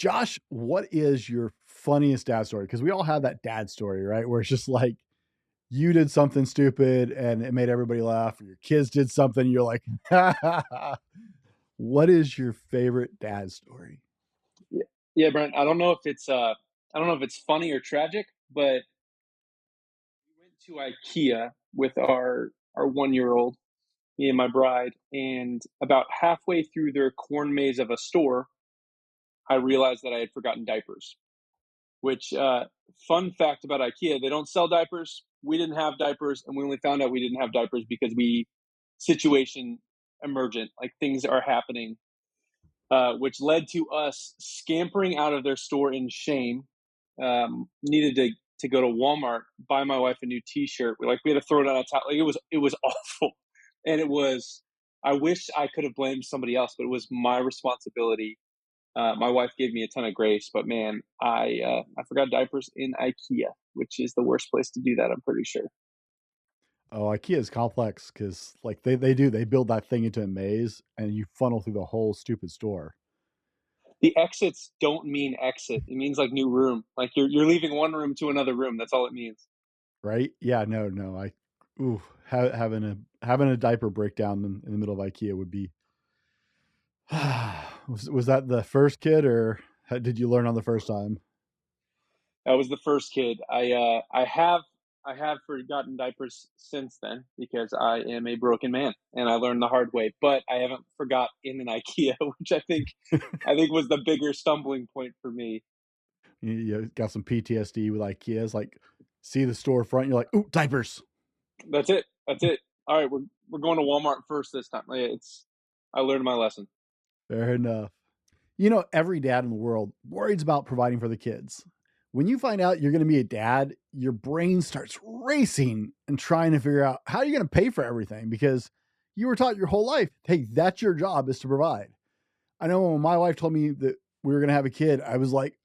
Josh, what is your funniest dad story? Because we all have that dad story, right? Where it's just like you did something stupid and it made everybody laugh, or your kids did something, you're like, what is your favorite dad story? Yeah, yeah, Brent. I don't know if it's funny or tragic, but we went to IKEA with our 1 year old, me and my bride, and about halfway through their corn maze of a store, I realized that I had forgotten diapers. Which fun fact about IKEA, they don't sell diapers. We didn't have diapers, and we only found out we didn't have diapers because we situation emergent, like things are happening, which led to us scampering out of their store in shame. Needed to go to Walmart, buy my wife a new T-shirt. We had to throw it on a top. Like it was awful, and it was. I wish I could have blamed somebody else, but it was my responsibility. My wife gave me a ton of grace, but man, I forgot diapers in IKEA, which is the worst place to do that. I'm pretty sure. Oh, IKEA is complex because like they build that thing into a maze and you funnel through the whole stupid store, The exits don't mean exit. It means like new room. Like you're leaving one room to another room. That's all it means. right? Yeah, no. Ooh, having a diaper breakdown in the middle of IKEA would be. Was that the first kid, or did you learn on the first time? That was the first kid. I have forgotten diapers since then because I am a broken man and I learned the hard way. But I haven't forgot in an IKEA, which I think was the bigger stumbling point for me. You got some PTSD with IKEA. It's like see the storefront, you're like, ooh, diapers. That's it. That's it. All right, we're going to Walmart first this time. I learned my lesson. Fair enough. Every dad in the world worries about providing for the kids. When you find out you're going to be a dad, your brain starts racing and trying to figure out how you're going to pay for everything because you were taught your whole life, hey, that's your job is to provide. I know when my wife told me that we were going to have a kid, I was like,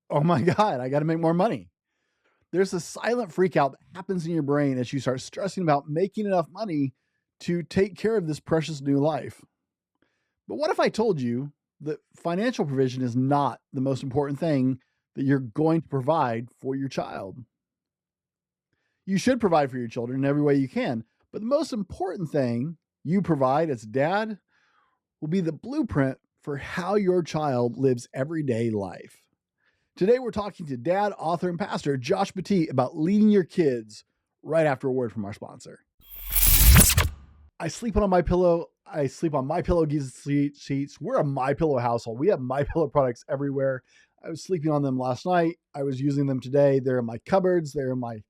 oh my God, I got to make more money. There's a silent freak out that happens in your brain as you start stressing about making enough money to take care of this precious new life. But what if I told you that financial provision is not the most important thing that you're going to provide for your child? You should provide for your children in every way you can, but the most important thing you provide as a dad will be the blueprint for how your child lives everyday life. Today, we're talking to dad, author, and pastor Josh Poteet about leading your kids right after a word from our sponsor. I sleep on my pillow. I sleep on my pillow sheets. We're a my pillow household. We have my pillow products everywhere. I was sleeping on them last night. I was using them today. They're in my cupboards. They're in my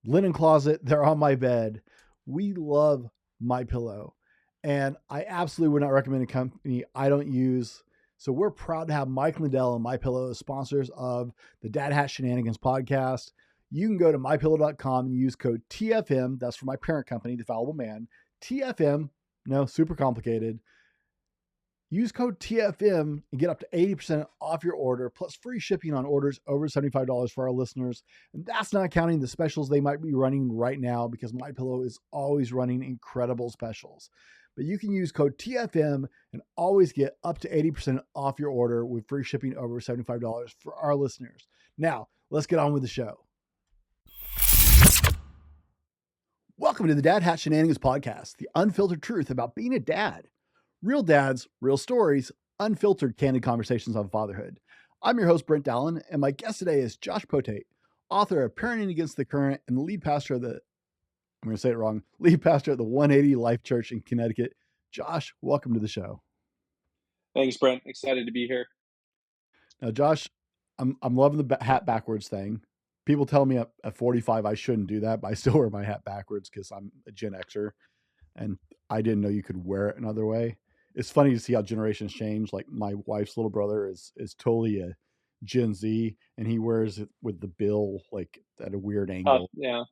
linen closet. They're on my bed. We love my pillow, and I absolutely would not recommend a company I don't use. So we're proud to have Mike Lindell and My Pillow as sponsors of the Dad Hat Shenanigans podcast. You can go to mypillow.com and use code TFM. That's for my parent company, The Fallible Man. TFM, no, super complicated. Use code TFM and get up to 80% off your order, plus free shipping on orders over $75 for our listeners. And that's not counting the specials they might be running right now because MyPillow is always running incredible specials. But you can use code TFM and always get up to 80% off your order with free shipping over $75 for our listeners. Now, let's get on with the show. Welcome to the Dad Hat Shenanigans podcast, the unfiltered truth about being a dad. Real dads, real stories, unfiltered, candid conversations on fatherhood. I'm your host, Brent Dallin, and my guest today is Josh Poteet, author of Parenting Against the Current and the lead pastor of lead pastor at the 180 Life Church in Connecticut. Josh, welcome to the show. Thanks, Brent. Excited to be here. Now, Josh, I'm loving the hat backwards thing. People tell me at 45 I shouldn't do that, but I still wear my hat backwards because I'm a Gen Xer, and I didn't know you could wear it another way. It's funny to see how generations change. Like my wife's little brother is totally a Gen Z, and he wears it with the bill like at a weird angle. Yeah.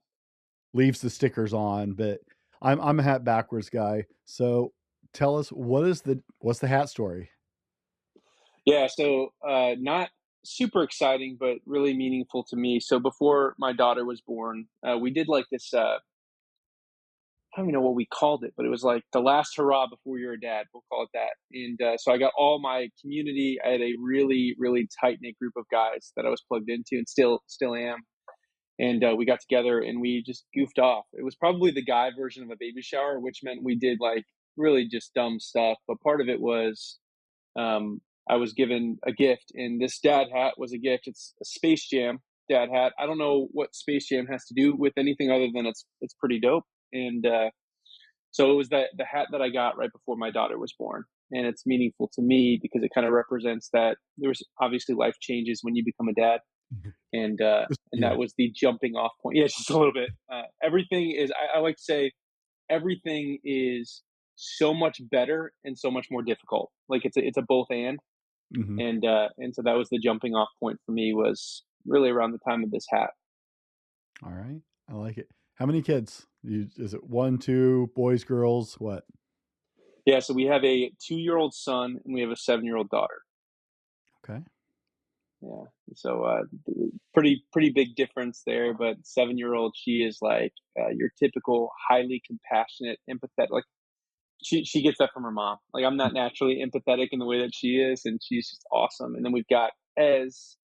Leaves the stickers on, but I'm a hat backwards guy. So tell us what's the hat story? Yeah. So, not super exciting, but really meaningful to me. So before my daughter was born, we did like this I don't even know what we called it, but it was like the last hurrah before you're a dad. We'll call it that. And so I got all my community. I had a really, really tight knit group of guys that I was plugged into, and still am. And we got together and we just goofed off. It was probably the guy version of a baby shower, which meant we did like really just dumb stuff. But part of it was I was given a gift, and this dad hat was a gift. It's a Space Jam dad hat. I don't know what Space Jam has to do with anything other than it's pretty dope. And so it was the hat that I got right before my daughter was born, and it's meaningful to me because it kind of represents that there was obviously life changes when you become a dad, and Yeah. that was the jumping off point. Yeah, just a little bit. Everything is. I like to say everything is so much better and so much more difficult. Like it's a both Hmm. and so that was the jumping off point for me was really around the time of this hat. All right. I like it. How many kids? Is it one, two, boys, girls? What? Yeah, so we have a 2-year-old son and we have a 7-year-old daughter. Okay. Yeah, so pretty big difference there. But 7-year-old, she is like your typical highly compassionate, empathetic. Like she gets that from her mom. Like I'm not naturally empathetic in the way that she is, and she's just awesome. And then we've got Ez,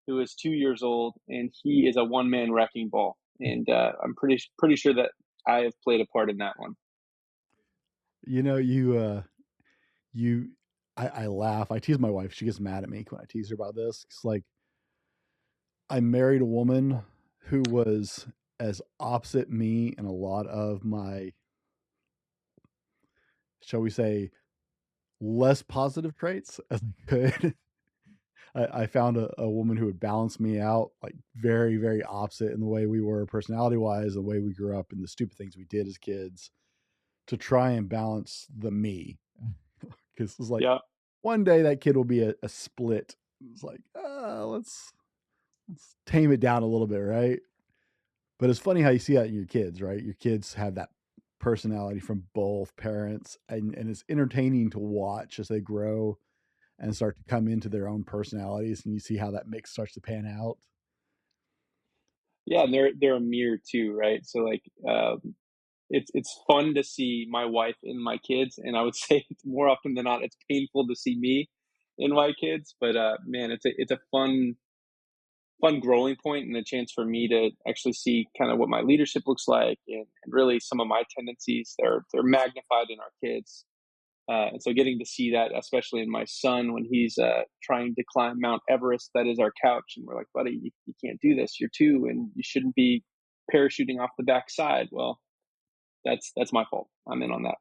who is 2 years old, and he is a one man wrecking ball. And I'm pretty sure that I have played a part in that one. You know, you, I laugh. I tease my wife. She gets mad at me when I tease her about this. It's like I married a woman who was as opposite me in a lot of my, shall we say, less positive traits as I could. I found a woman who would balance me out, like very, very opposite in the way we were personality wise, the way we grew up, and the stupid things we did as kids to try and balance the me. Because it's like Yeah, one day that kid will be a split. It's like, let's tame it down a little bit, right? But it's funny how you see that in your kids, right? Your kids have that personality from both parents, and it's entertaining to watch as they grow and start to come into their own personalities, and you see how that mix starts to pan out. yeah, and they're a mirror too, right? So like, it's fun to see my wife in my kids, and I would say more often than not, it's painful to see me in my kids. But man, it's a fun growing point and a chance for me to actually see kind of what my leadership looks like and really some of my tendencies they're magnified in our kids. And so getting to see that, especially in my son when he's trying to climb Mount Everest, that is our couch, and we're like, buddy, you can't do this. You're two, and you shouldn't be parachuting off the backside. Well, that's my fault. I'm in on that.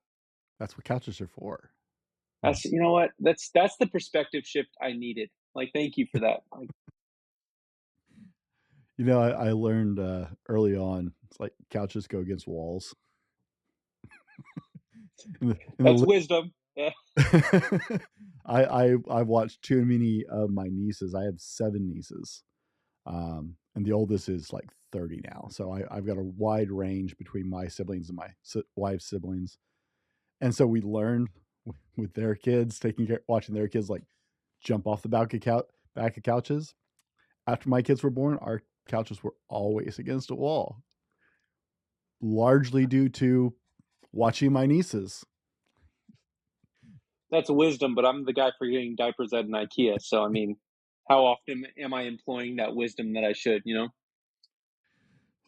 That's what couches are for. That's you know what? That's the perspective shift I needed. Like, thank you for that. Like, You know, I learned early on. It's like couches go against walls. In that's the wisdom. Yeah. I've watched too many of my nieces. I have 7 nieces, and the oldest is like 30 now. So I've got a wide range between my siblings and my wife's siblings, and so we learned with their kids watching their kids like jump off the back of couches. After my kids were born, our couches were always against a wall, largely due to watching my nieces. That's wisdom, but I'm the guy for getting diapers at an IKEA. So I mean, how often am I employing that wisdom that I should? You know?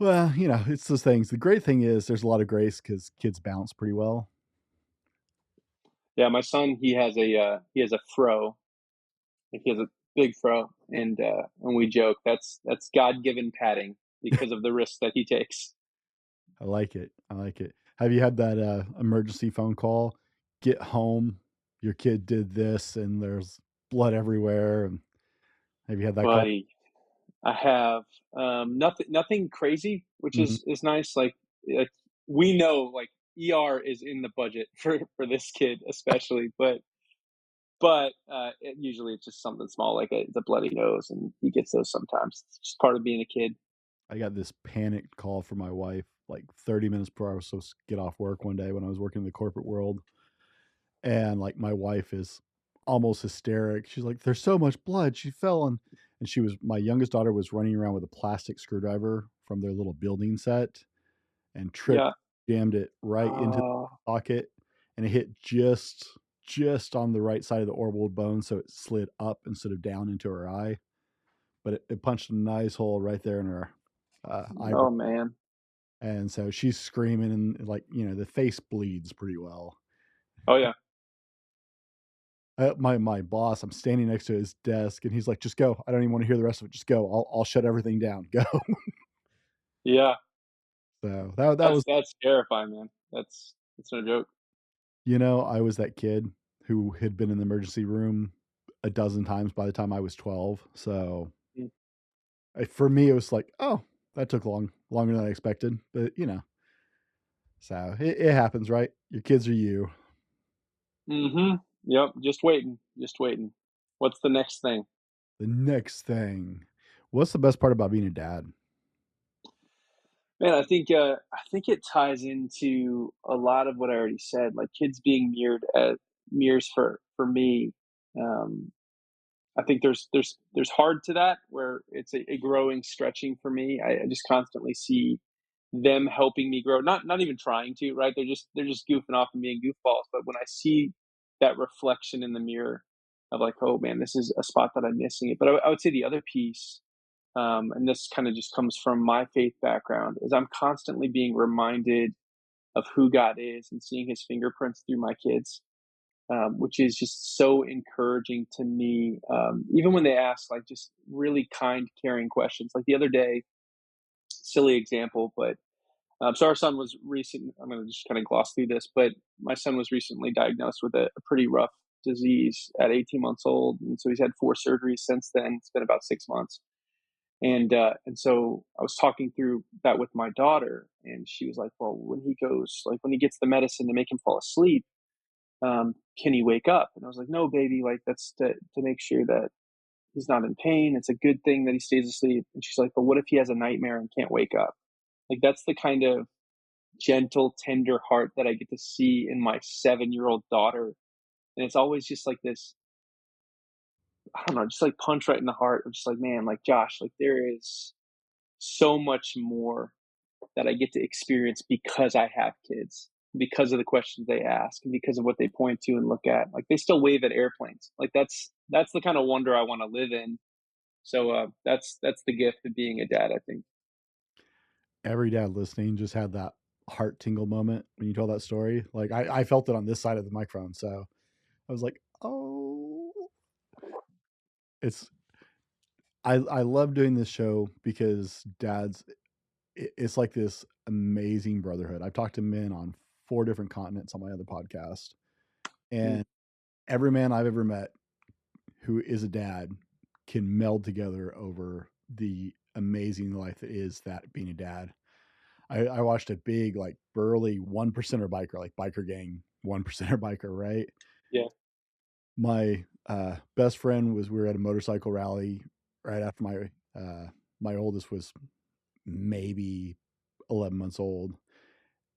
Well, it's those things. The great thing is there's a lot of grace because kids bounce pretty well. Yeah, my son he has a fro. Like he has a big fro, and we joke that's God given padding because of the risks that he takes. I like it. I like it. Have you had that emergency phone call? Get home. Your kid did this, and there's blood everywhere. And have you had that call? Buddy, I have nothing crazy, which Hmm. is nice. Like we know like ER is in the budget for this kid especially, but usually it's just something small like it's a bloody nose, and he gets those sometimes. It's just part of being a kid. I got this panicked call from my wife like 30 minutes before I was supposed to get off work one day when I was working in the corporate world. And like my wife is almost hysteric. She's like, "There's so much blood. She fell on," and my youngest daughter was running around with a plastic screwdriver from their little building set and tripped Yeah, jammed it right into Oh, the socket, and it hit just on the right side of the orbital bone, so it slid up instead of down into her eye, but it punched a nice hole right there in her, eyebrow, oh man. and so she's screaming and, like, the face bleeds pretty well. Oh yeah. My boss, I'm standing next to his desk, and he's like, "Just go. I don't even wanna hear the rest of it. Just go. I'll shut everything down. Go." Yeah. So that was That's terrifying, man. That's no joke. I was that kid who had been in the emergency room a dozen times by the time I was 12, so, Mm. for me, it was like, "Oh, that took longer than I expected," but, so it happens, right? Your kids are you. Mhm. Yep, just waiting, just waiting. What's the next thing? The next thing. What's the best part about being a dad? Man, I think it ties into a lot of what I already said, like kids being mirrors for me. Um, I think there's hard to that where it's a growing, stretching for me. I just constantly see them helping me grow. Not even trying to, right? They're just goofing off and being goofballs. But when I see that reflection in the mirror of like, oh man, this is a spot that I'm missing it. But I would say the other piece, and this kind of just comes from my faith background, is I'm constantly being reminded of who God is and seeing His fingerprints through my kids, which is just so encouraging to me. Even when they ask like just really kind, caring questions. Like the other day, silly example, but so our son was recent. I'm going to just kind of gloss through this, but my son was recently diagnosed with a pretty rough disease at 18 months old, and so he's had 4 surgeries since then. It's been about 6 months, and so I was talking through that with my daughter, and she was like, "Well, when he gets the medicine to make him fall asleep, can he wake up?" And I was like, "No, baby, like that's to make sure that he's not in pain. It's a good thing that he stays asleep." And she's like, "But what if he has a nightmare and can't wake up?" Like that's the kind of gentle, tender heart that I get to see in my 7-year-old daughter. And it's always just like this, I don't know, just like punch right in the heart of just like, man, like Josh, like there is so much more that I get to experience because I have kids, because of the questions they ask and because of what they point to and look at. Like they still wave at airplanes. Like that's the kind of wonder I want to live in. So that's the gift of being a dad, I think. Every dad listening just had that heart tingle moment when you told that story. Like, I felt it on this side of the microphone, so I was like, "Oh." It's I love doing this show because dads it's like this amazing brotherhood. I've talked to men on 4 different continents on my other podcast, Mm, and every man I've ever met who is a dad can meld together over the amazing life that is that being a dad. I watched a big, like, burly 1%er biker, like biker gang 1%er biker, right? yeah. My, best friend was we were at a motorcycle rally right after my oldest was maybe 11 months old,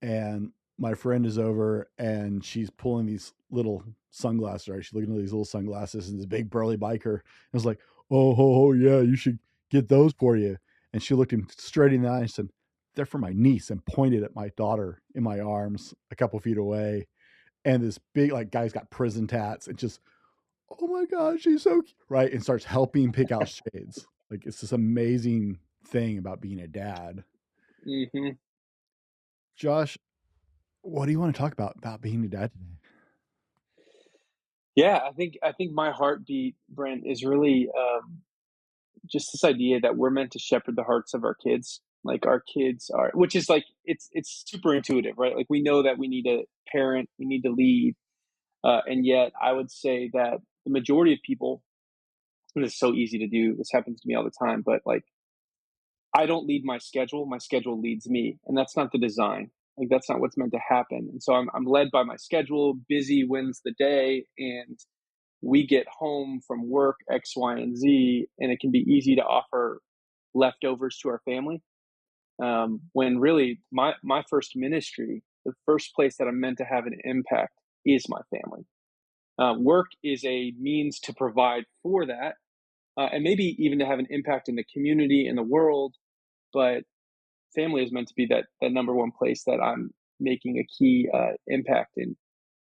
and my friend is over, and she's pulling these little sunglasses, right? She's looking at these little sunglasses and this big burly biker. I was like, "Oh, yeah, you should get those for you." And she looked him straight in the eye and said, "They're for my niece," and pointed at my daughter in my arms a couple feet away. And this big, like, guy's got prison tats and just, "Oh my gosh, she's so cute," right? And starts helping pick out shades. Like, it's this amazing thing about being a dad. Hmm. Josh, what do you want to talk about being a dad today? Yeah, I think my heartbeat, Brent, is really just this idea that we're meant to shepherd the hearts of our kids. Like our kids are, which is like it's super intuitive, right? Like we know that we need to parent, we need to lead, and yet I would say that the majority of people, and it's so easy to do. This happens to me all the time, but like I don't lead my schedule leads me, and that's not the design. Like that's not what's meant to happen. And so I'm led by my schedule. Busy wins the day, and we get home from work X, Y, and Z, and it can be easy to offer leftovers to our family. When really my first ministry, the first place that I'm meant to have an impact is my family. Work is a means to provide for that, and maybe even to have an impact in the community in the world. But family is meant to be that number one place that making a key impact. And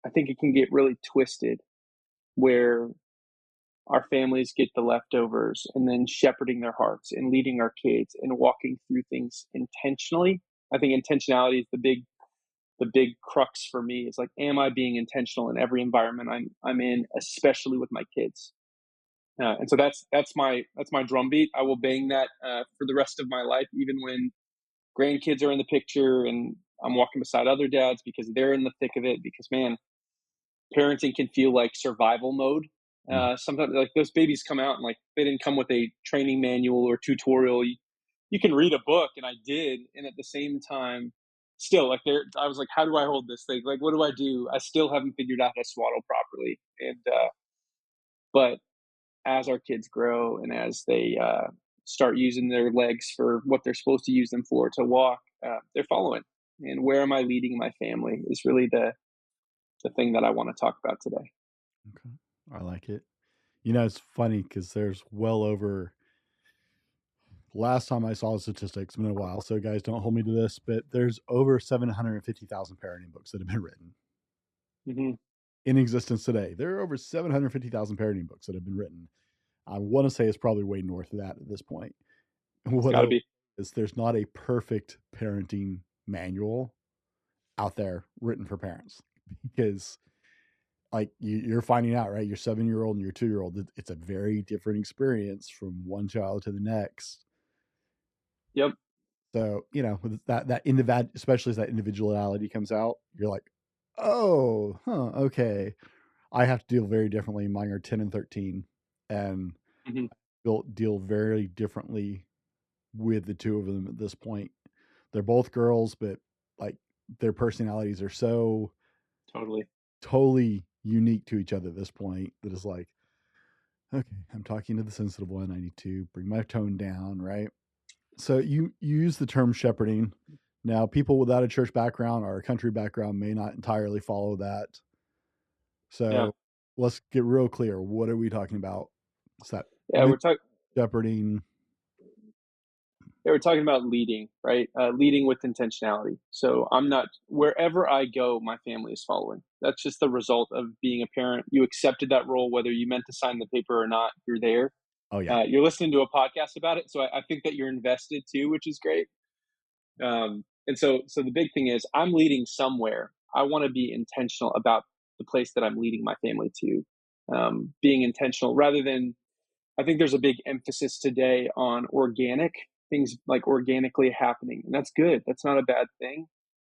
I think it can get really twisted where our families get the leftovers and then shepherding their hearts and leading our kids and walking through things intentionally. I think intentionality is the big crux for me. Is like, am I being intentional in every environment I'm in, especially with my kids? And so that's my drumbeat. I will bang that for the rest of my life, even when grandkids are in the picture and I'm walking beside other dads because they're in the thick of it. Because man, parenting can feel like survival mode. Mhm. Sometimes like those babies come out and like they didn't come with a training manual or tutorial. You can read a book, and I did, and at the same time, still like there, I was like, how do I hold this thing? Like, what do I do? I still haven't figured out how to swaddle properly. And but as our kids grow and as they start using their legs for what they're supposed to use them for to walk, they're following. And where am I leading my family is really the thing that I want to talk about today. Okay. I like it. You know, it's funny because there's well over last time I saw the statistics, it's been a while, so guys don't hold me to this, but there's over 750,000 parenting books that have been written Hmm. in existence today. There are over 750,000 parenting books that have been written. I want to say it's probably way north of that at this point. It's What got I to be. is there's not a perfect parenting manual out there written for parents because like you're finding out, right? Your 7-year-old and your 2-year-old, it's a very different experience from one child to the next. Yep. So, you know, with especially as that individuality comes out, you're like, oh, huh, okay. I have to deal very differently. Mine are 10 and 13, and Hmm. they'll deal very differently with the two of them at this point. They're both girls, but like their personalities are so Totally. totally unique to each other at this point that it's like, okay, I'm talking to the sensitive one. I need to bring my tone down, right? So you use the term shepherding. Now, people without a church background or a country background may not entirely follow that. Yeah. So let's get real clear. What are we talking about? Is that Yeah. image shepherding? We're talking about leading, right? Leading with intentionality. So I'm not, wherever I go, my family is following. That's just the result of being a parent. You accepted that role, whether you meant to sign the paper or not. You're there. Oh yeah. You're listening to a podcast about it, so I think that you're invested too, which is great. And so the big thing is, I'm leading somewhere. I want to be intentional about the place that I'm leading my family to. Being intentional rather than, I think there's a big emphasis today on organic things, like organically happening, and that's good. That's not a bad thing.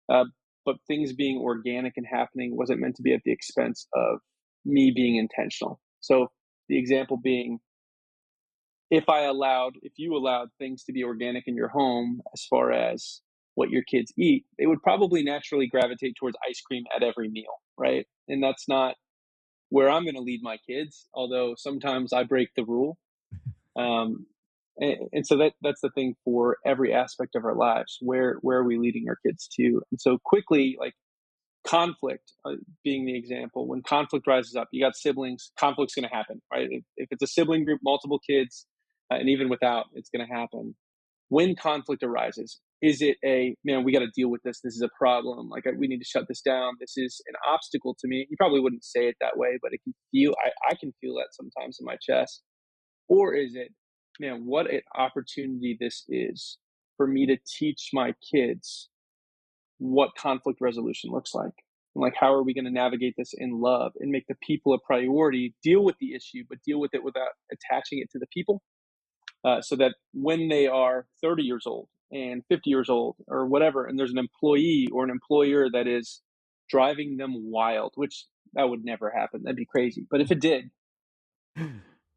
Uh, but things being organic and happening wasn't meant to be at the expense of me being intentional. So the example being, if you allowed things to be organic in your home, as far as what your kids eat, they would probably naturally gravitate towards ice cream at every meal, right? And that's not where I'm going to lead my kids. Although sometimes I break the rule. And so that's the thing for every aspect of our lives. Where are we leading our kids to? And so quickly, like conflict being the example, when conflict rises up, you got siblings, conflict's going to happen, right? If it's a sibling group, multiple kids, and even without, it's going to happen. When conflict arises, is it a, man, we got to deal with this, this is a problem, like we need to shut this down, this is an obstacle to me? You probably wouldn't say it that way, but it can feel, I can feel that sometimes in my chest. Or is it, man, what an opportunity this is for me to teach my kids what conflict resolution looks like. And like, how are we going to navigate this in love and make the people a priority, deal with the issue, but deal with it without attaching it to the people, so that when they are 30 years old and 50 years old or whatever, and there's an employee or an employer that is driving them wild, which that would never happen. That'd be crazy. But if it did,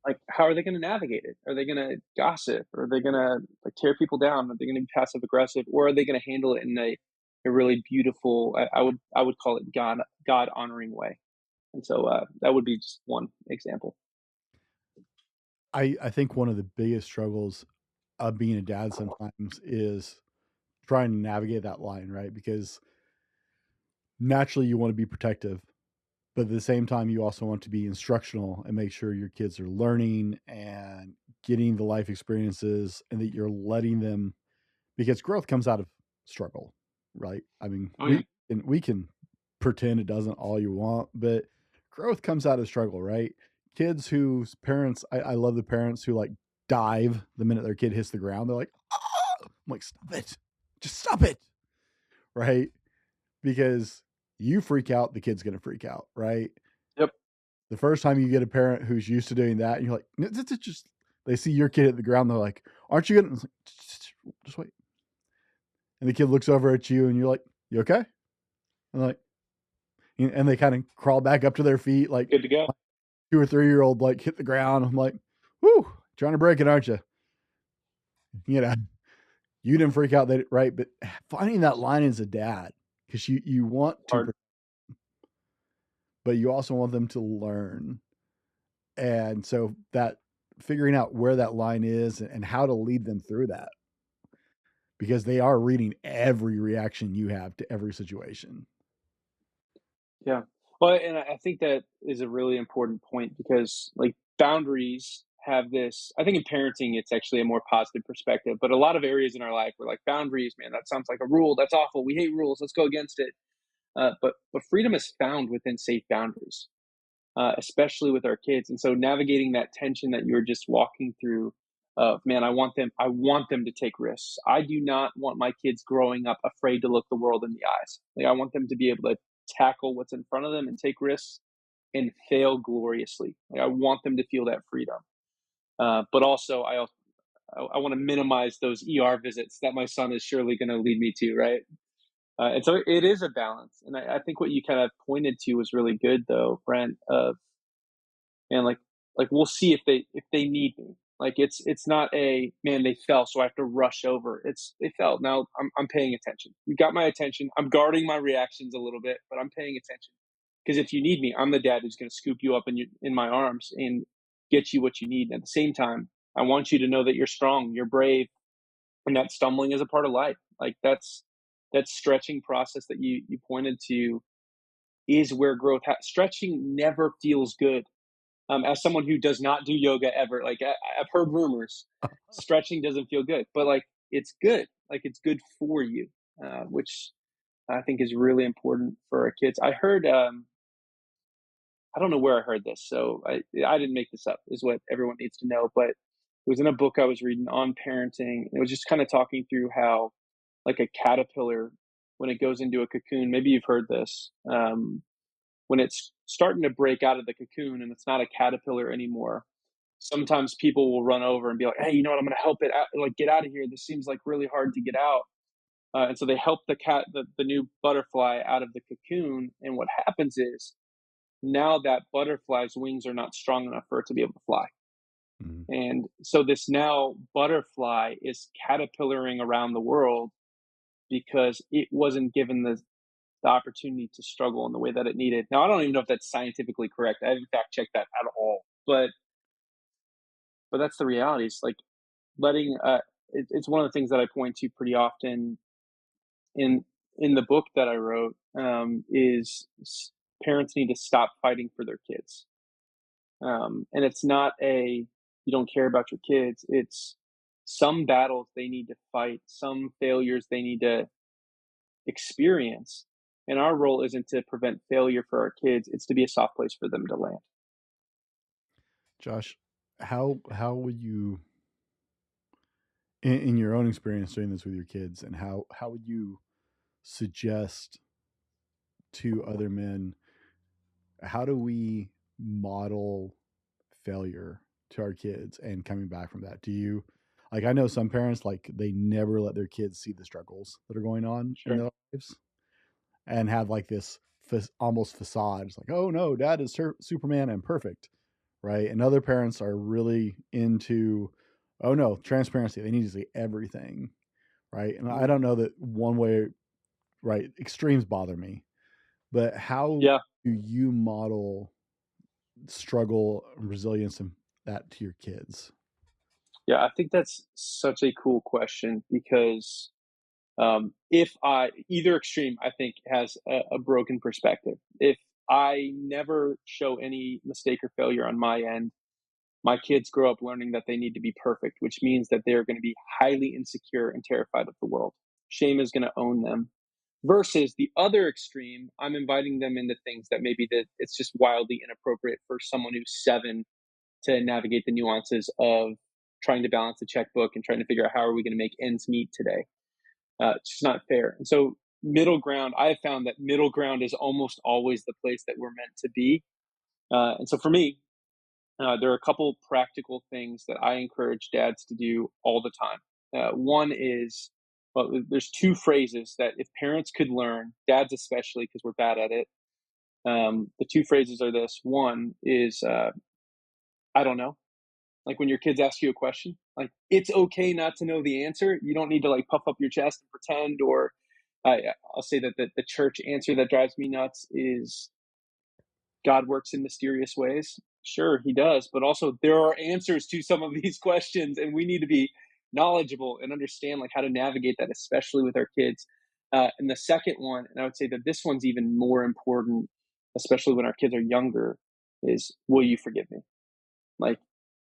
like, how are they going to navigate it? Are they going to gossip? Are they going to like tear people down? Are they going to be passive aggressive, or are they going to handle it in a really beautiful? I would call it God honoring way. And so that would be just one example. I think one of the biggest struggles of being a dad sometimes is trying to navigate that line, right? Because naturally you want to be protective, but at the same time you also want to be instructional and make sure your kids are learning and getting the life experiences and that you're letting them, because growth comes out of struggle, right? I mean, Oh yeah. and we can pretend it doesn't all you want, but growth comes out of struggle, right? Kids whose parents, I love the parents who like dive the minute their kid hits the ground. They're like, "Ah!" I'm like, stop it. Just stop it. Right. Because you freak out, the kid's going to freak out. Right. Yep. The first time you get a parent who's used to doing that, and you're like, "No, just, they see your kid hit the ground. They're like, aren't you going to, just wait. And the kid looks over at you and you're like, you okay? And like, and they kind of crawl back up to their feet, like Good to go. 2 or 3 year old, like hit the ground. I'm like, whoo, trying to break it, aren't you? You know, you didn't freak out that right, but finding that line as a dad, because you want to, Hard. but you also want them to learn, and so that figuring out where that line is and how to lead them through that, because they are reading every reaction you have to every situation. Yeah. Well, and I think that is a really important point because like boundaries have this, I think in parenting, it's actually a more positive perspective, but a lot of areas in our life, we're like boundaries, man, that sounds like a rule. That's awful. We hate rules. Let's go against it. But freedom is found within safe boundaries, especially with our kids. And so navigating that tension that you were just walking through of, man, I want them to take risks. I do not want my kids growing up afraid to look the world in the eyes. Like I want them to be able to tackle what's in front of them and take risks and fail gloriously. Like I want them to feel that freedom. But also I want to minimize those ER visits that my son is surely going to lead me to, right? And so it is a balance. And I think what you kind of pointed to was really good, though, Brent. And like we'll see if they need me. Like it's not a, man, they fell, so I have to rush over. It's they fell. Now I'm paying attention. You got my attention. I'm guarding my reactions a little bit, but I'm paying attention. Because if you need me, I'm the dad who's going to scoop you up in my arms and get you what you need. And at the same time, I want you to know that you're strong, you're brave, and that stumbling is a part of life. Like that stretching process that you pointed to is where stretching never feels good. As someone who does not do yoga ever, like I've heard rumors, stretching doesn't feel good, but like it's good. Like it's good for you, which I think is really important for our kids. I heard, I don't know where I heard this, so I didn't make this up. Is what everyone needs to know, but it was in a book I was reading on parenting. It was just kind of talking through how, like a caterpillar, when it goes into a cocoon, maybe you've heard this. When it's starting to break out of the cocoon and it's not a caterpillar anymore, sometimes people will run over and be like, "Hey, you know what? I'm going to help it out, like get out of here. This seems like really hard to get out." And so they help the new butterfly out of the cocoon. And what happens is now that butterfly's wings are not strong enough for it to be able to fly. Mhm. And so this now butterfly is caterpillaring around the world because it wasn't given the opportunity to struggle in the way that it needed. Now, I don't even know if that's scientifically correct. I haven't fact checked that at all, but that's the reality. It's like letting it's one of the things that I point to pretty often in the book that I wrote, parents need to stop fighting for their kids. And it's not a, you don't care about your kids. It's some battles they need to fight, some failures they need to experience. And our role isn't to prevent failure for our kids, it's to be a soft place for them to land. Josh, how would you, in your own experience doing this with your kids, and how would you suggest to other men, how do we model failure to our kids and coming back from that? Do you, like, I know some parents, like, they never let their kids see the struggles that are going on in Sure. their lives, and have like this almost facade. It's like, oh no, dad is Superman and perfect, right? And other parents are really into, oh no, transparency. They need to see everything, right? And I Mhm. don't know that one way, right? Extremes bother me, but how Yeah. do you model struggle, resilience, and that to your kids? Yeah. I think that's such a cool question because if I, either extreme, I think has a broken perspective. If I never show any mistake or failure on my end, my kids grow up learning that they need to be perfect, which means that they're going to be highly insecure and terrified of the world. Shame is going to own them. Versus the other extreme, I'm inviting them into things that maybe that it's just wildly inappropriate for someone who's 7 to navigate the nuances of trying to balance a checkbook and trying to figure out how are we going to make ends meet today. It's just not fair. And so middle ground, I have found that middle ground is almost always the place that we're meant to be. And so for me, there are a couple practical things that I encourage dads to do all the time. One is, well, there's two phrases that if parents could learn, dads especially, because we're bad at it. The two phrases are this. One is, I don't know. Like when your kids ask you a question, like it's okay not to know the answer. You don't need to like puff up your chest and pretend. Or I'll say that the church answer that drives me nuts is God works in mysterious ways. Sure, he does, but also there are answers to some of these questions, and we need to be knowledgeable and understand like how to navigate that, especially with our kids. And the second one, and I would say that this one's even more important, especially when our kids are younger, is will you forgive me? Like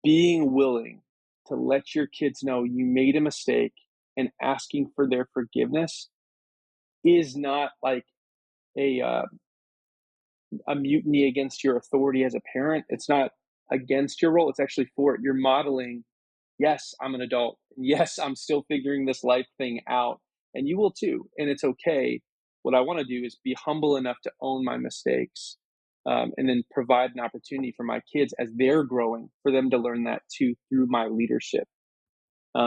being willing to let your kids know you made a mistake and asking for their forgiveness is not like a a mutiny against your authority as a parent. It's not against your role. It's actually for it. You're modeling, yes, I'm an adult. Yes, I'm still figuring this life thing out. And you will too. And it's okay. What I want to do is be humble enough to own my mistakes, and then provide an opportunity for my kids as they're growing for them to learn that too through my leadership.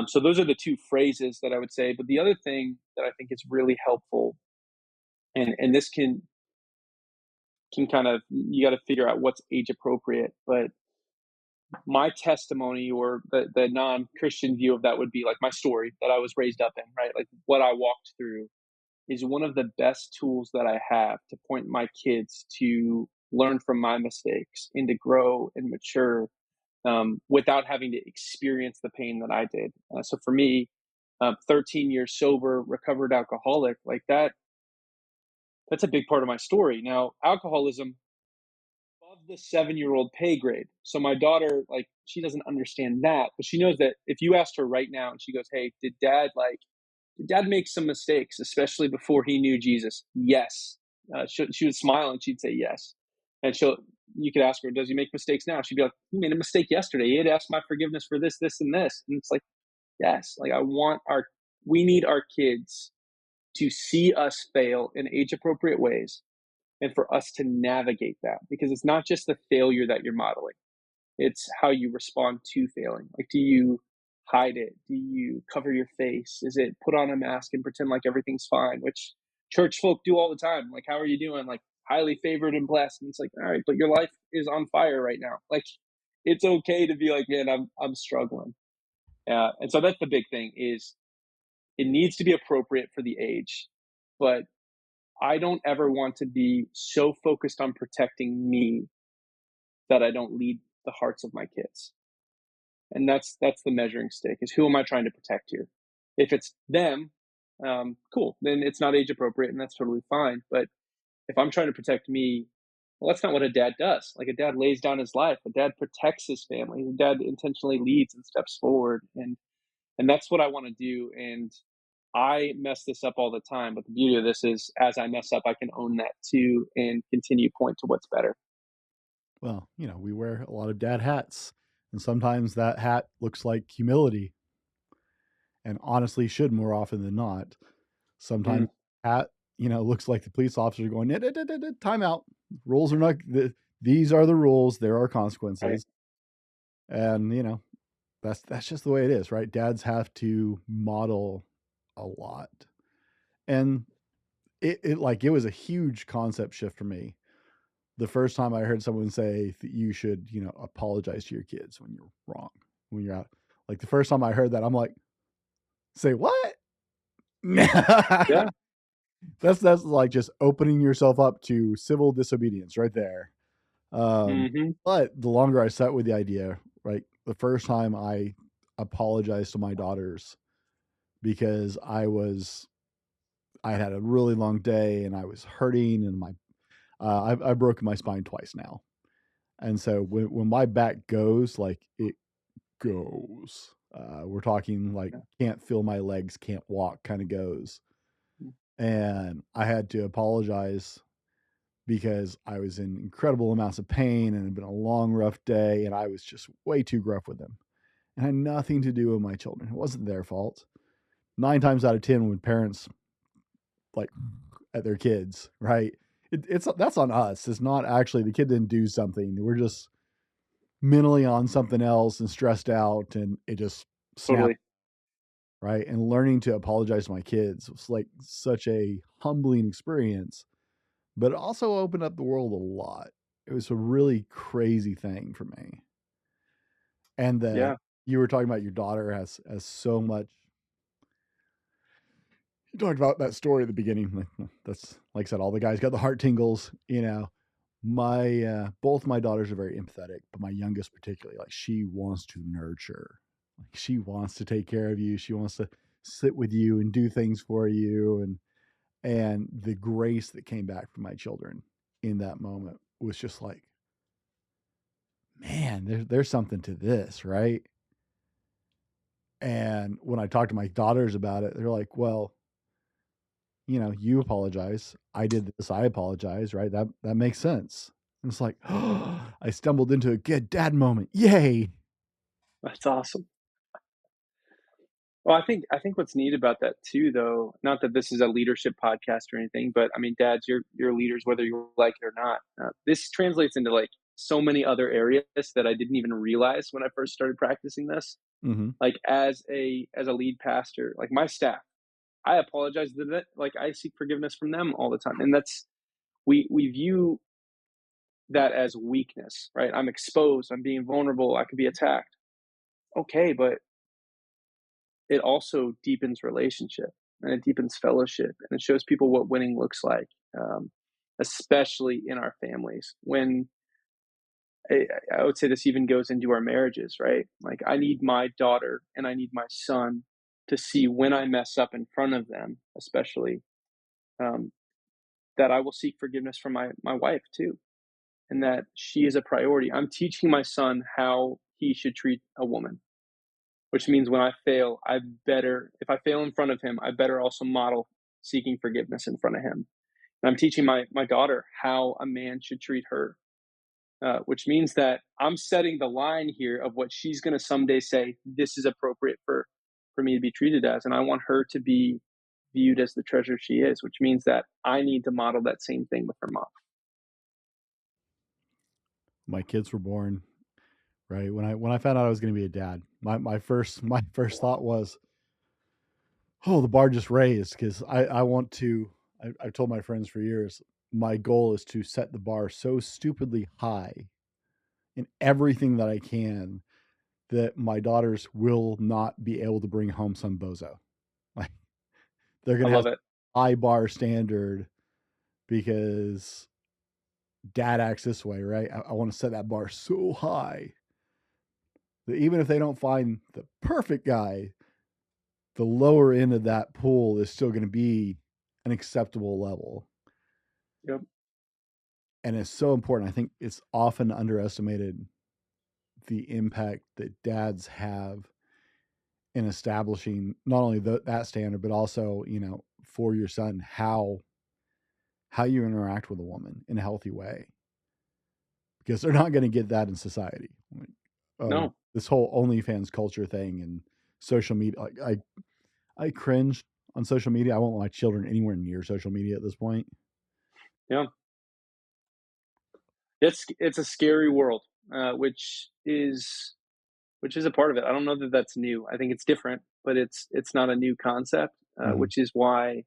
So those are the two phrases that I would say. But the other thing that I think is really helpful, and this can kind of, you got to figure out what's age appropriate. But my testimony, or the non-Christian view of that, would be like my story that I was raised up in, right? Like what I walked through is one of the best tools that I have to point my kids to learn from my mistakes and to grow and mature, without having to experience the pain that I did. So for me, 13 years sober, recovered alcoholic, like that's a big part of my story. Now, alcoholism above the 7-year-old pay grade. So my daughter, like, she doesn't understand that, but she knows that if you asked her right now and she goes, "Hey, did dad make some mistakes, especially before he knew Jesus?" Yes. She would smile and she'd say yes. And you could ask her, "Does he make mistakes now?" She'd be like, "He made a mistake yesterday. He had asked my forgiveness for this, this, and this." And it's like, yes, like we need our kids to see us fail in age appropriate ways and for us to navigate that, because it's not just the failure that you're modeling, it's how you respond to failing. Like, do you hide it? Do you cover your face? Is it put on a mask and pretend like everything's fine, which church folk do all the time? Like, how are you doing? Like, highly favored and blessed. And it's like, all right, but your life is on fire right now. Like, it's okay to be like, man, I'm struggling. And so that's the big thing, is it needs to be appropriate for the age, but I don't ever want to be so focused on protecting me that I don't lead the hearts of my kids. And that's the measuring stick, is who am I trying to protect here? If it's them, cool, then it's not age appropriate and that's totally fine. But if I'm trying to protect me, well, that's not what a dad does. Like, a dad lays down his life, a dad protects his family, a dad intentionally leads and steps forward. And that's what I want to do. And I mess this up all the time, but the beauty of this is, as I mess up, I can own that too and continue to point to what's better. Well, we wear a lot of dad hats, and sometimes that hat looks like humility, and honestly should more often than not. Mm, Sometimes hat, looks like the police officer going, time out. Rules are not, these are the rules. There are right. consequences. And, that's just the way it is, right? Dads have to model a lot. And it was a huge concept shift for me. The first time I heard someone say that you should, apologize to your kids when you're wrong, when you're out. Like, the first time I heard that, I'm like, say what? Yeah. That's like just opening yourself up to civil disobedience right there. Hmm. But the longer I sat with the idea, right, the first time I apologized to my daughters because I had a really long day and I was hurting, and I've broken my spine twice now. And so when my back goes, like, it goes. We're talking like Yeah. can't feel my legs, can't walk, kind of goes. and I had to apologize because I was in incredible amounts of pain and it had been a long, rough day, and I was just way too gruff with them. It had nothing to do with my children. It wasn't their fault. 9 times out of 10 when parents like at their kids, right? It's that's on us. It's not actually the kid didn't do something. We're just mentally on something else and stressed out, and it just snapped, Totally. right? And learning to apologize to my kids was like such a humbling experience, but it also opened up the world a lot. It was a really crazy thing for me. And that Yeah. you were talking about your daughter has so much. You talked about that story at the beginning. That's like I said, all the guys got the heart tingles. You know, my both my daughters are very empathetic, but my youngest particularly, like she wants to nurture. Like she wants to take care of you. She wants to sit with you and do things for you. And the grace that came back from my children in that moment was just like, man, there's something to this, right? And when I talked to my daughters about it, they're like, well, you apologize. I did this. I apologize, right? That makes sense. And it's like, oh, I stumbled into a good dad moment. Yay. That's awesome. Well, I think what's neat about that too, though, not that this is a leadership podcast or anything, but I mean, dads, you're leaders whether you like it or not. This translates into like so many other areas that I didn't even realize when I first started practicing this. Mm-hmm. Like as a lead pastor, like my staff, I apologize to them. Like I seek forgiveness from them all the time, and that's we view that as weakness, right? I'm exposed. I'm being vulnerable. I could be attacked. Okay, but it also deepens relationship and it deepens fellowship and it shows people what winning looks like, especially in our families. When I would say this even goes into our marriages, right? Like I need my daughter and I need my son to see when I mess up in front of them, especially um, that I will seek forgiveness from my wife too, and that she is a priority. I'm teaching my son how he should treat a woman, which means when I fail, if I fail in front of him, I better also model seeking forgiveness in front of him. And I'm teaching my daughter how a man should treat her, which means that I'm setting the line here of what she's going to someday say. This is appropriate for me to be treated as, and I want her to be viewed as the treasure she is, which means that I need to model that same thing with her mom. My kids were born, right? When I found out I was going to be a dad, my first thought was, oh, the bar just raised because I want to. I've told my friends for years, my goal is to set the bar so stupidly high in everything that I can that my daughters will not be able to bring home some bozo. Like they're I gonna have love it. high bar standard because dad acts this way, right? I want to set that bar so high that even if they don't find the perfect guy, the lower end of that pool is still going to be an acceptable level. Yep. And it's so important. I think it's often underestimated the impact that dads have in establishing not only that standard, but also, for your son, how you interact with a woman in a healthy way, because they're not going to get that in society. Like, No. this whole OnlyFans culture thing and social media, like I cringe on social media. I won't want my children anywhere near social media at this point. Yeah. It's a scary world, which is a part of it. I don't know that that's new. I think it's different, but it's not a new concept, Mhm. which is why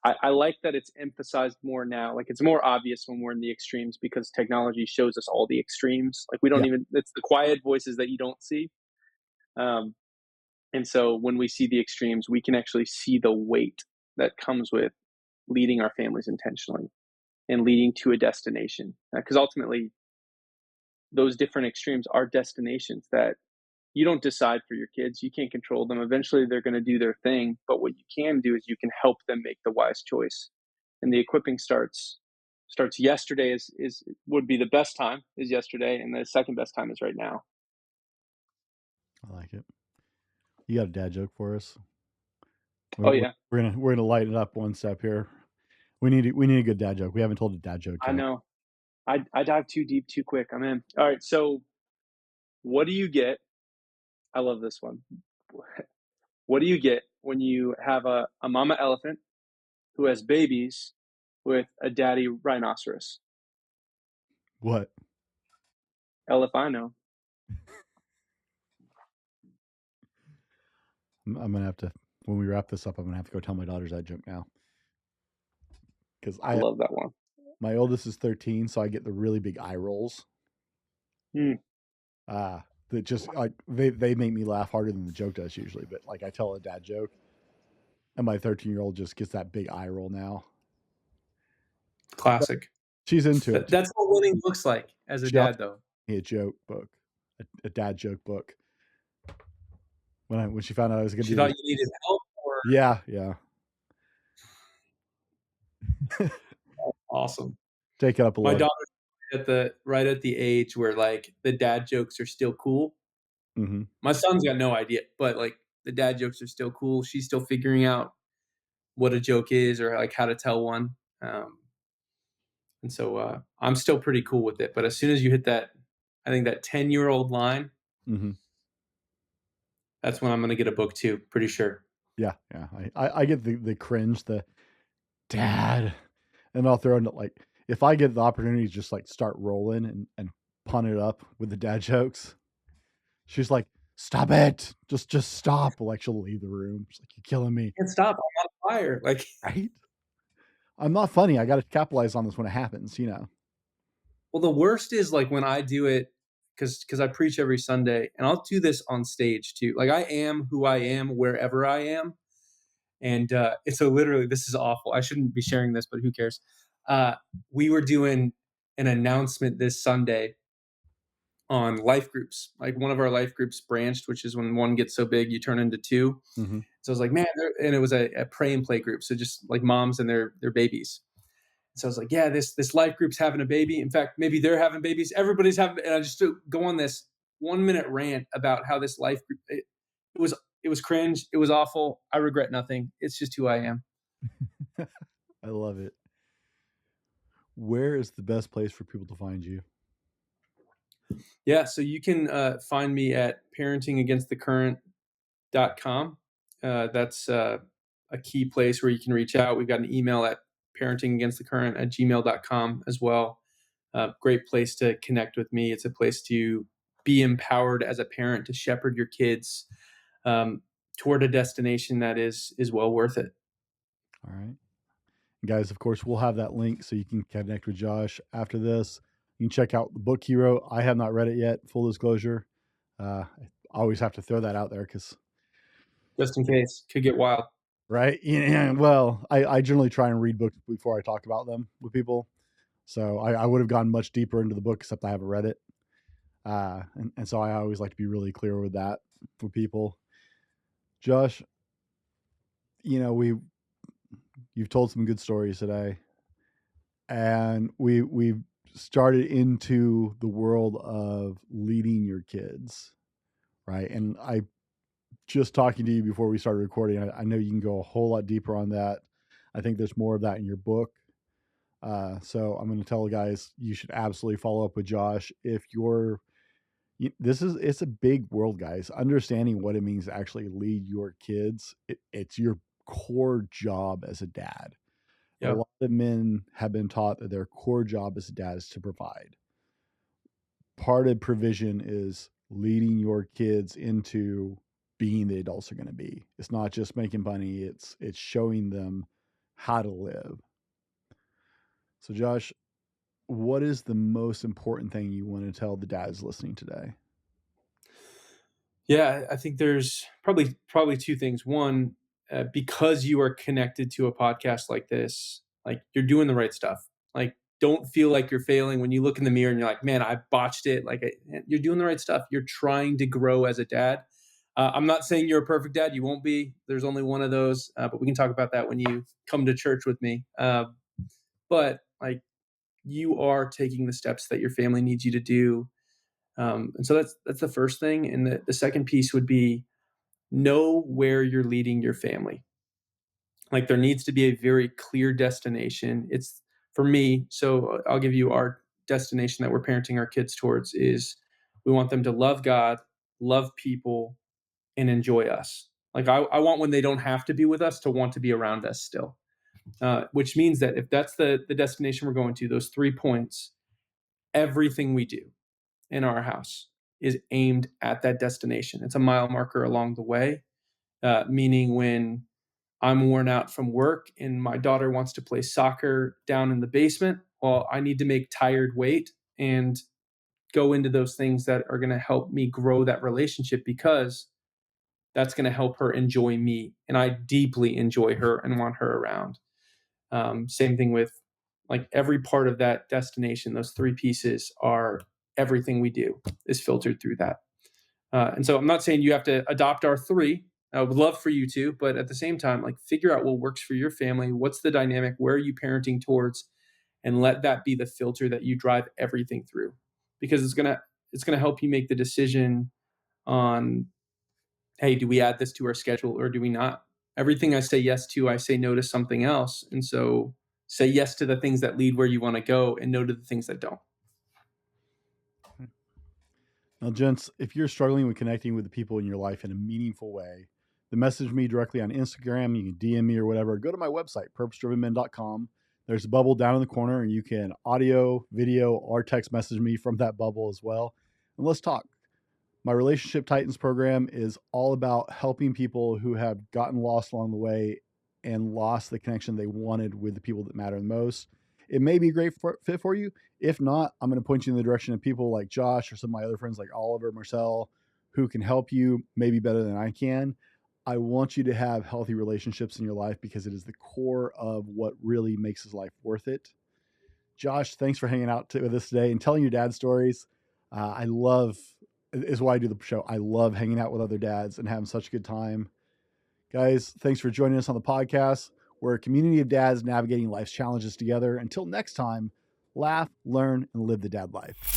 I like that it's emphasized more now. Like it's more obvious when we're in the extremes because technology shows us all the extremes. Like we don't Yeah, even it's the quiet voices that you don't see. Um, and so when we see the extremes, we can actually see the weight that comes with leading our families intentionally and leading to a destination. Because ultimately, those different extremes are destinations that you don't decide for your kids. You can't control them. Eventually, they're going to do their thing. But what you can do is you can help them make the wise choice. And the equipping starts yesterday is would be the best time is yesterday, and the second best time is right now. I like it. You got a dad joke for us? Oh yeah, We're gonna lighten it up one step here. We need a good dad joke. We haven't told a dad joke I yet. know. I dive too deep too quick. I'm in. All right. So what do you get? I love this one. What do you get when you have a mama elephant who has babies with a daddy rhinoceros? What? Hell if I know. I'm gonna have to when we wrap this up. I'm gonna have to go tell my daughters that joke now because I I love that one. my oldest is 13, so I get the really big eye rolls. Mm. That just like they make me laugh harder than the joke does usually. But like I tell a dad joke, and my 13-year-old just gets that big eye roll now. But Classic. she's into it. That's what winning looks like as a She also dad, though. gave me a joke book, a dad joke book. When she found out I was gonna She do thought this, you needed help, or yeah, awesome. take it up a My level. daughter's right at the age where like the dad jokes are still cool. Mm-hmm. My son's got no idea, but like the dad jokes are still cool. She's still figuring out what a joke is or like how to tell one. And so I'm still pretty cool with it. But as soon as you hit that, I think that 10-year-old line, Mm-hmm. that's when I'm going to get a book too. Pretty sure. Yeah. I get the cringe, the dad, and I'll throw in like if I get the opportunity to just like start rolling and pun it up with the dad jokes, she's like, "Stop it! Just stop!" Like she'll leave the room. She's like, "You're killing me." Can't stop. I'm on fire. Like, Right? I'm not funny. I got to capitalize on this when it happens. You know. well, the worst is like when I do it because I preach every Sunday, and I'll do this on stage too. Like I am who I am wherever I am, and it's so literally this is awful. I shouldn't be sharing this, but who cares? We were doing an announcement this Sunday on life groups. Like one of our life groups branched, which is when one gets so big you turn into two. Mm-hmm. So I was like, man, and it was a pray and play group. So just like moms and their babies. So I was like, yeah, this life group's having a baby. In fact, maybe they're having babies. Everybody's having, and I just go on this 1 minute rant about how this life group, it was cringe. It was awful. I regret nothing. It's just who I am. I love it. Where is the best place for people to find you? Yeah. So you can find me at parentingagainstthecurrent.com. That's a key place where you can reach out. We've got an email at parentingagainstthecurrent@gmail.com as well. Great place to connect with me. It's a place to be empowered as a parent to shepherd your kids toward a destination that is well worth it. All right. Guys, of course, we'll have that link so you can connect with Josh after this. You can check out the book he wrote. I have not read it yet, full disclosure. I always have to throw that out there because, Just in case, could get wild. right? Yeah, well, I generally try and read books before I talk about them with people. So I would have gone much deeper into the book, except I haven't read it. And so I always like to be really clear with that for people. Josh, you've told some good stories today, and we've started into the world of leading your kids, right? And I just talking to you before we started recording, I know you can go a whole lot deeper on that. I think there's more of that in your book. So I'm going to tell the guys you should absolutely follow up with Josh if you're. It's a big world, guys. Understanding what it means to actually lead your kids, it's your core job as a dad. A Yeah. lot of men have been taught that their core job as a dad is to provide. Part of provision is leading your kids into being the adults they're going to be. It's not just making money, it's showing them how to live. So Josh, what is the most important thing you want to tell the dads listening today? Yeah, I think there's probably two things. One, because you are connected to a podcast like this, like you're doing the right stuff. Like, don't feel like you're failing when you look in the mirror and you're like, "Man, I botched it." Like, you're doing the right stuff. You're trying to grow as a dad. I'm not saying you're a perfect dad. You won't be. There's only one of those. But we can talk about that when you come to church with me. But like, you are taking the steps that your family needs you to do, and so that's the first thing. And the second piece would be know where you're leading your family. Like there needs to be a very clear destination. It's for me. So I'll give you our destination that we're parenting our kids towards is we want them to love God, love people, and enjoy us. Like I want when they don't have to be with us to want to be around us still. Which means that if that's the destination we're going to, those 3 points, everything we do in our house is aimed at that destination. It's a mile marker along the way, meaning when I'm worn out from work and my daughter wants to play soccer down in the basement, well, I need to make tired weight and go into those things that are going to help me grow that relationship because that's going to help her enjoy me. And I deeply enjoy her and want her around. Same thing with like every part of that destination, those 3 pieces are everything we do is filtered through that. And so I'm not saying you have to adopt our 3. I would love for you to, but at the same time, like figure out what works for your family. What's the dynamic? Where are you parenting towards? And let that be the filter that you drive everything through, because it's gonna help you make the decision on, hey, do we add this to our schedule or do we not? Everything I say yes to, I say no to something else. And so say yes to the things that lead where you want to go and no to the things that don't. Now, gents, if you're struggling with connecting with the people in your life in a meaningful way, then message me directly on Instagram. You can DM me or whatever. Go to my website, purposedrivenmen.com. There's a bubble down in the corner, and you can audio, video, or text message me from that bubble as well. And let's talk. My Relationship Titans program is all about helping people who have gotten lost along the way and lost the connection they wanted with the people that matter the most. It may be a great fit for you. If not, I'm going to point you in the direction of people like Josh or some of my other friends like Oliver, Marcel, who can help you maybe better than I can. I want you to have healthy relationships in your life because it is the core of what really makes his life worth it. Josh, thanks for hanging out with us today and telling your dad stories. I love, is why I do the show. I love hanging out with other dads and having such a good time. Guys, thanks for joining us on the podcast. We're a community of dads navigating life's challenges together. Until next time, laugh, learn, and live the dad life.